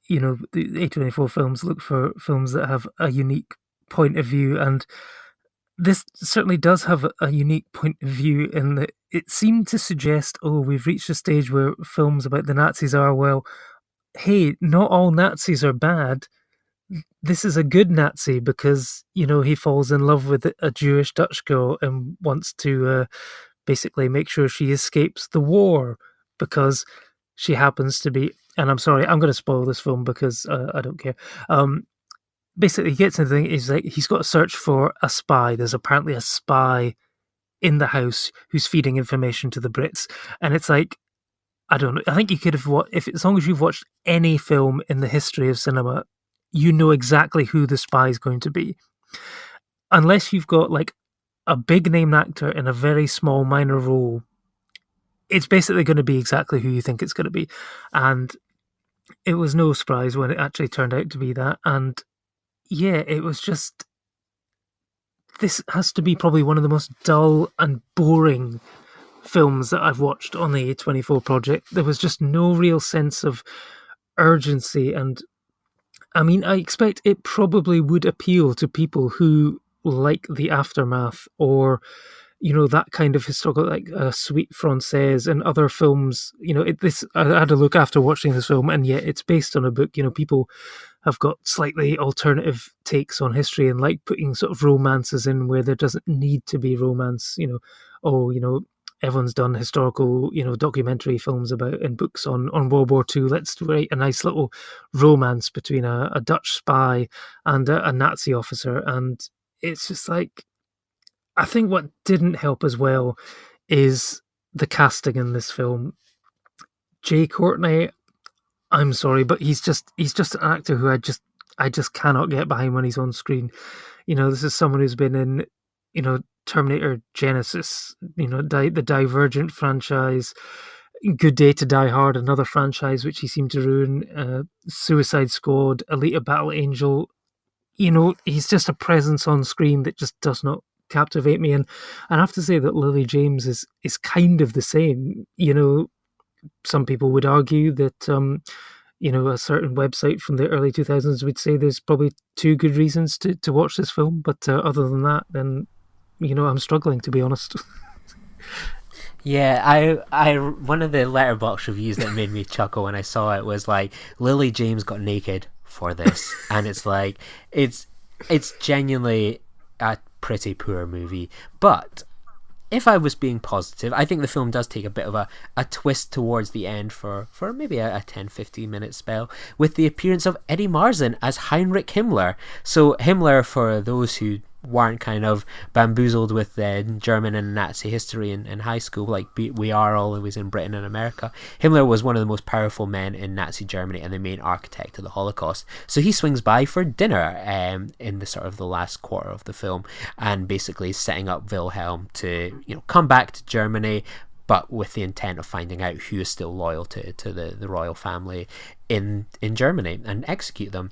the A24 films look for films that have a unique point of view, and this certainly does have a unique point of view in that it seemed to suggest, we've reached a stage where films about the Nazis are, well, hey, not all Nazis are bad. This is a good Nazi because, he falls in love with a Jewish Dutch girl and wants to basically make sure she escapes the war because she happens to be, and I'm sorry, I'm going to spoil this film because I don't care. Basically, he gets into the thing, is like, he's got to search for a spy. There's apparently a spy in the house who's feeding information to the Brits. And it's like, I don't know, I think you could have, as long as you've watched any film in the history of cinema, you know exactly who the spy is going to be. Unless you've got like a big name actor in a very small minor role, it's basically going to be exactly who you think it's going to be. And it was no surprise when it actually turned out to be that. And yeah, it was just, this has to be probably one of the most dull and boring films that I've watched on the A24 project. There was just no real sense of urgency, and I mean, I expect it probably would appeal to people who like The Aftermath, or that kind of historical, like Suite Française and other films. I had a look after watching this film, and yeah, it's based on a book. People have got slightly alternative takes on history and like putting sort of romances in where there doesn't need to be romance. Everyone's done historical, documentary films about and books on World War II. Let's write a nice little romance between a Dutch spy and a Nazi officer. And it's just like, I think what didn't help as well is the casting in this film. Jai Courtney, I'm sorry, but he's just an actor who I just cannot get behind when he's on screen. This is someone who's been in, Terminator Genesis, the Divergent franchise, Good Day to Die Hard, another franchise which he seemed to ruin, Suicide Squad, Alita Battle Angel. He's just a presence on screen that just does not captivate me. And I have to say that Lily James is kind of the same. Some people would argue that a certain website from the early 2000s would say there's probably two good reasons to watch this film, but other than that, then I'm struggling, to be honest. Yeah, I one of the Letterboxd reviews that made me chuckle when I saw it was like, Lily James got naked for this, and it's like, it's genuinely a pretty poor movie. But if I was being positive, I think the film does take a bit of a twist towards the end for maybe a 10-15 minute spell, with the appearance of Eddie Marsan as Heinrich Himmler. So Himmler, for those who weren't kind of bamboozled with German and Nazi history in high school, like we are always in Britain and America, Himmler was one of the most powerful men in Nazi Germany and the main architect of the Holocaust. So he swings by for dinner in the sort of the last quarter of the film, and basically setting up Wilhelm to come back to Germany, but with the intent of finding out who is still loyal to the royal family in Germany and execute them.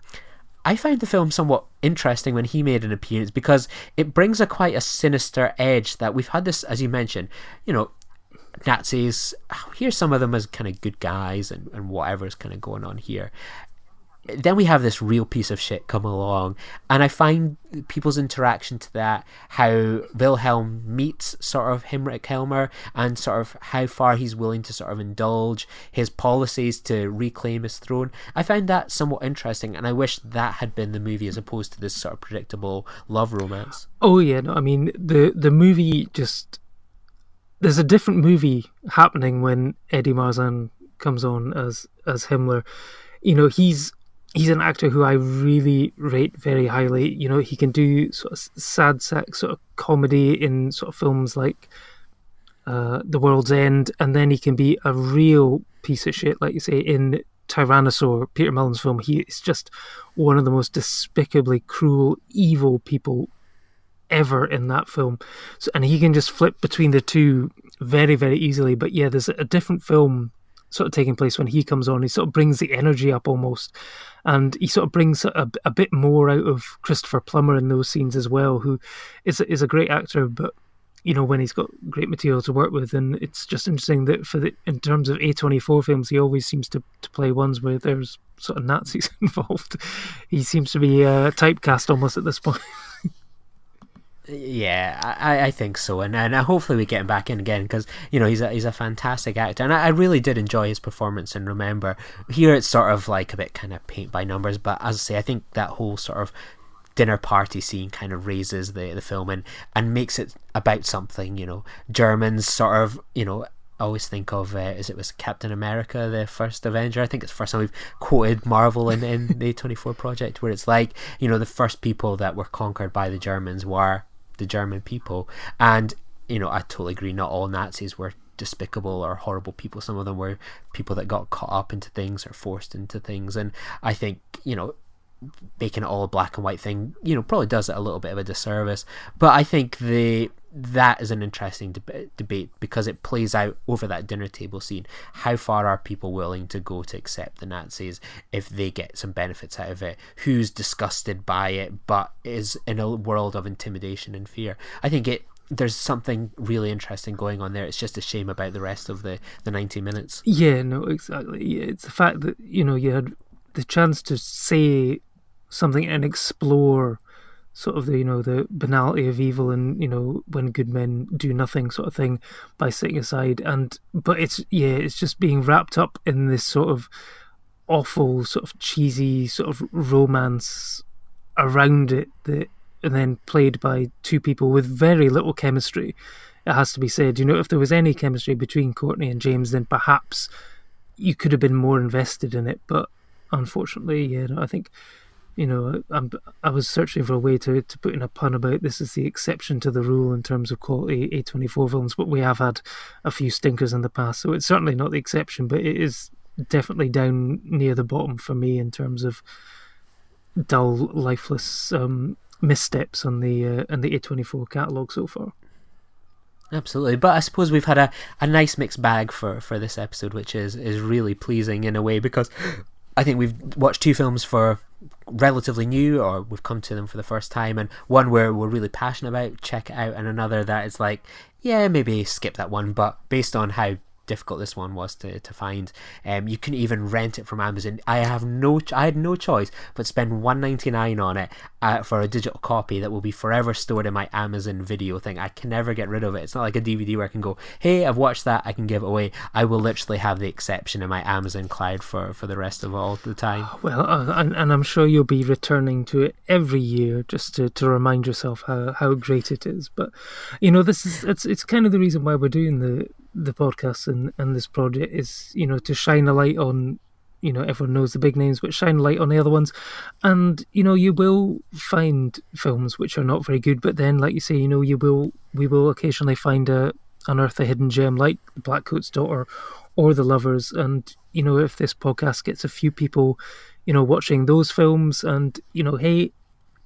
I found the film somewhat interesting when he made an appearance because it brings quite a sinister edge that we've had this, as you mentioned, Nazis, here's some of them as kind of good guys and whatever's kind of going on here. Then we have this real piece of shit come along, and I find people's interaction to that, how Wilhelm meets sort of Heinrich Helmer, and sort of how far he's willing to sort of indulge his policies to reclaim his throne. I found that somewhat interesting, and I wish that had been the movie as opposed to this sort of predictable love romance. Oh yeah, no, I mean the movie just, there's a different movie happening when Eddie Marzahn comes on as Himmler. He's an actor who I really rate very highly. He can do sort of sad sack sort of comedy in sort of films like The World's End, and then he can be a real piece of shit, like you say, in Tyrannosaur, Peter Mullen's film. He is just one of the most despicably cruel, evil people ever in that film. And he can just flip between the two very, very easily. But yeah, there's a different film sort of taking place when he comes on. He sort of brings the energy up almost, and he sort of brings a bit more out of Christopher Plummer in those scenes as well, who is a great actor, but when he's got great material to work with. And it's just interesting that in terms of A24 films, he always seems to play ones where there's sort of Nazis involved. He seems to be typecast almost at this point. Yeah, I think so, and hopefully we get him back in again, because he's a fantastic actor, and I really did enjoy his performance in Remember. Here it's sort of like a bit kind of paint by numbers, but as I say, I think that whole sort of dinner party scene kind of raises the film and makes it about something. Germans sort of I always think of was Captain America, the first Avenger. I think it's the first time we've quoted Marvel in the A24 project, where it's like the first people that were conquered by the Germans were the German people. And I totally agree, not all Nazis were despicable or horrible people. Some of them were people that got caught up into things or forced into things, and I think making it all a black and white thing probably does it a little bit of a disservice. But I think that is an interesting debate, because it plays out over that dinner table scene. How far are people willing to go to accept the Nazis if they get some benefits out of it? Who's disgusted by it but is in a world of intimidation and fear? I think there's something really interesting going on there. It's just a shame about the rest of the 90 minutes. Yeah, no, exactly. Yeah, it's the fact that you had the chance to say something and explore sort of the banality of evil and when good men do nothing sort of thing by sitting aside, but it's just being wrapped up in this sort of awful sort of cheesy sort of romance around it, and then played by two people with very little chemistry. It has to be said, if there was any chemistry between Courtney and James, then perhaps you could have been more invested in it. But unfortunately, I think I was searching for a way to put in a pun about this is the exception to the rule in terms of quality A24 films, but we have had a few stinkers in the past, so it's certainly not the exception, but it is definitely down near the bottom for me in terms of dull, lifeless missteps on the A24 catalogue so far. Absolutely, but I suppose we've had a nice mixed bag for this episode, which is really pleasing in a way, because I think we've watched two films for relatively new, or we've come to them for the first time, and one where we're really passionate about, check it out, and another that is like, yeah, maybe skip that one. But based on how difficult this one was to find, you can even rent it from Amazon. I had no choice but spend $1.99 on it for a digital copy that will be forever stored in my Amazon video thing. I can never get rid of it. It's not like a DVD where I can go, hey, I've watched that, I can give it away. I will literally have the exception in my Amazon cloud for the rest of all the time. Well, and I'm sure you'll be returning to it every year just to remind yourself how great it is. But it's kind of the reason why we're doing the podcast and this project is to shine a light on everyone knows the big names, but shine a light on the other ones. And you will find films which are not very good, but then like you say, we will occasionally unearth a hidden gem like The Blackcoat's Daughter or The Lovers. And if this podcast gets a few people watching those films, and hey,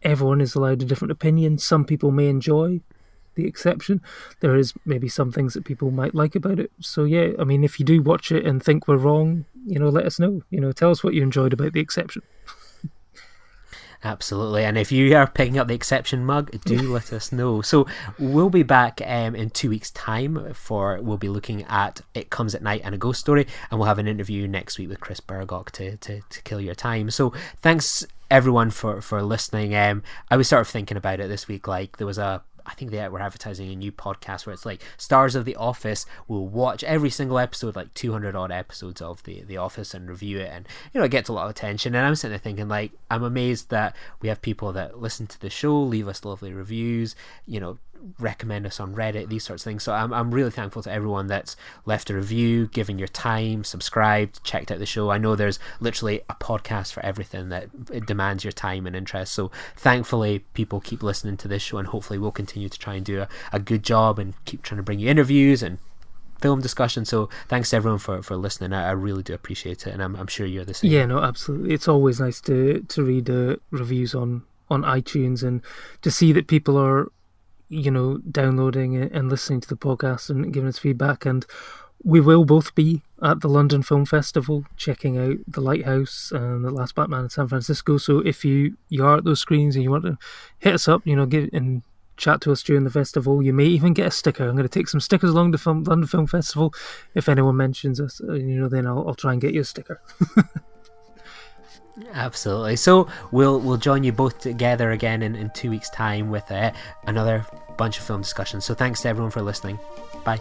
everyone is allowed a different opinion. Some people may enjoy the exception. There is maybe some things that people might like about it. So yeah, I mean, if you do watch it and think we're wrong, let us know. Tell us what you enjoyed about the exception. Absolutely, and if you are picking up the exception mug, do let us know. So we'll be back in 2 weeks' time we'll be looking at It Comes at Night and a Ghost Story, and we'll have an interview next week with Chris Bergoch to kill your time. So thanks everyone for listening. I was sort of thinking about it this week, like there was I think they were advertising a new podcast where it's like stars of The Office will watch every single episode, like 200 odd episodes of The Office, and review it, and it gets a lot of attention. And I'm sitting there thinking, like, I'm amazed that we have people that listen to the show, leave us lovely reviews, recommend us on Reddit, these sorts of things. So I'm really thankful to everyone that's left a review, given your time, subscribed, checked out the show. I know there's literally a podcast for everything that it demands your time and interest, so thankfully people keep listening to this show, and hopefully we'll continue to try and do a good job and keep trying to bring you interviews and film discussion. So thanks to everyone for listening. I really do appreciate it, and I'm sure you're the same. Yeah, no, absolutely. It's always nice to read reviews on iTunes and to see that people are downloading and listening to the podcast and giving us feedback. And we will both be at the London Film Festival checking out The Lighthouse and The Last Batman in San Francisco. So if you are at those screenings and you want to hit us up, give and chat to us during the festival, you may even get a sticker. I'm going to take some stickers along to London Film Festival. If anyone mentions us, then I'll try and get you a sticker. Absolutely. So we'll join you both together again in 2 weeks' time with another bunch of film discussions. So thanks to everyone for listening. Bye.